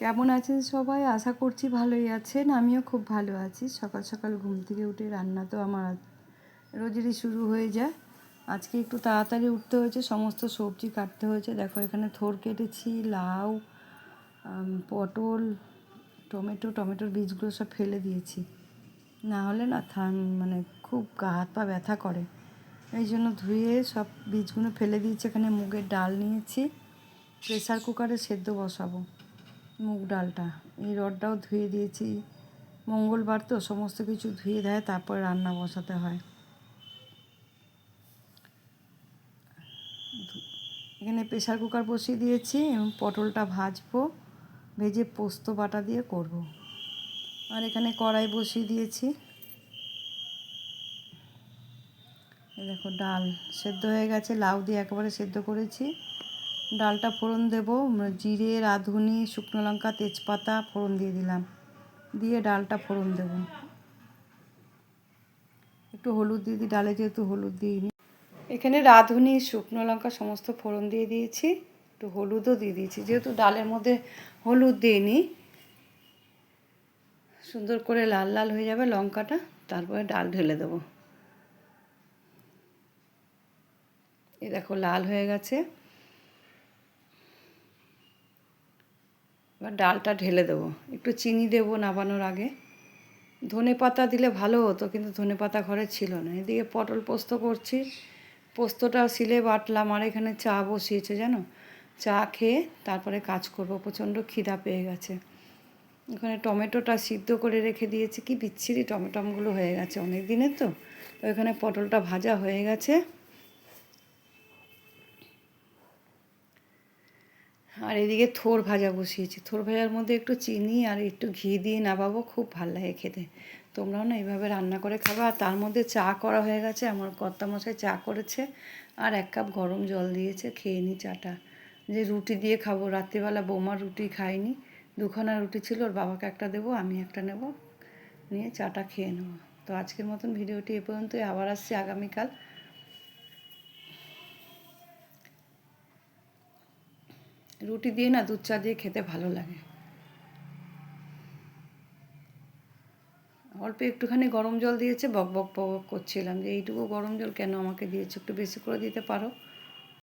কেমন আছেন সবাই? আশা করছি ভালোই আছেন। আমিও খুব ভালো আছি। সকাল সকাল ঘুম থেকে উঠে রান্না তো আমার রোজেরই শুরু হয়ে যায়। আজকে একটু তাড়াতাড়ি উঠতে হয়েছে, সমস্ত সবজি কাটতে হয়েছে। দেখো এখানে থোড় কেটেছি, লাউ, পটল, টমেটোর বীজগুলো সব ফেলে দিয়েছি। না হলে না মানে খুব গা হাত পা ব্যথা করে, এই জন্য ধুয়ে সব বীজগুলো ফেলে দিয়েছি। এখানে মুগের ডাল নিয়েছি, প্রেসার কুকারে সেদ্ধ বসাবো মুগ ডালটা। এই রডটাও ধুয়ে দিয়েছি, মঙ্গলবার তো সমস্ত কিছু ধুয়ে দেয় তারপর রান্না বসাতে হয়। এখানে প্রেসার কুকার বসিয়ে দিয়েছি এবং পটলটা ভাজবো, ভেজে পোস্ত বাটা দিয়ে করব। আর এখানে কড়াই বসিয়ে দিয়েছি। দেখো ডাল সেদ্ধ হয়ে গেছে, লাউ দিয়ে একেবারে সেদ্ধ করেছি। ডালটা ফোড়ন দেব, জিরে, রাঁধুনি, শুকনো লঙ্কা, তেজপাতা ফোড়ন দিয়ে দিলাম, দিয়ে ডালটা ফোড়ন দেব। একটু হলুদ দিয়ে দিই, ডালে যেহেতু হলুদ দিইনি। এখানে রাঁধুনি, শুকনো লঙ্কা সমস্ত ফোড়ন দিয়ে দিয়েছি, একটু হলুদও দিয়ে দিয়েছি, যেহেতু ডালের মধ্যে হলুদ দিইনি। সুন্দর করে লাল লাল হয়ে যাবে লঙ্কাটা, তারপরে ডাল ঢেলে দেবো। এই দেখো লাল হয়ে গেছে, এবার ডালটা ঢেলে দেবো। একটু চিনি দেবো নামানোর আগে। ধনে পাতা দিলে ভালো হতো, কিন্তু ধনে পাতা ঘরে ছিল না। এদিকে পটল পোস্ত করছি, পোস্তটা সিলে বাটলাম। আর এখানে চা বসিয়েছে জানো, চা খেয়ে তারপরে কাজ করব। প্রচণ্ড খিদা পেয়ে গেছে। এখানে টমেটোটা সিদ্ধ করে রেখে দিয়েছি, কি বিচ্ছিরি টমেটোগুলো হয়ে গেছে অনেক দিনের তো। এখানে পটলটা ভাজা হয়ে গেছে। আর এদিকে থোড় ভাজা বসিয়েছি। থোড় ভাজার মধ্যে একটু চিনি আর একটু ঘি দিয়ে নামাবো, খুব ভালো লাগে খেতে। তোমরাও না এইভাবে রান্না করে খাবে। আর তার মধ্যে চা করা হয়ে গেছে, আমার কর্তামশাই চা করেছে আর 1 কাপ গরম জল দিয়েছে, খেয়ে নিই চাটা। যে রুটি দিয়ে খাবো, রাত্রিবেলা বৌমার রুটি খাইনি, 2খানা রুটি ছিল, ওর বাবাকে একটা দেবো, আমি একটা নেব, নিয়ে চাটা খেয়ে নেবো। তো আজকের মতন ভিডিওটি এ পর্যন্তই। আবার আসছি আগামীকাল। রুটি দিয়ে না দুধ চা দিয়ে খেতে ভালো লাগে। অল্প একটুখানি গরম জল দিয়েছে, বক বক বক করছিলাম যে এইটুকু গরম জল কেন আমাকে দিয়েছো, একটু বেশি করে দিতে পারো।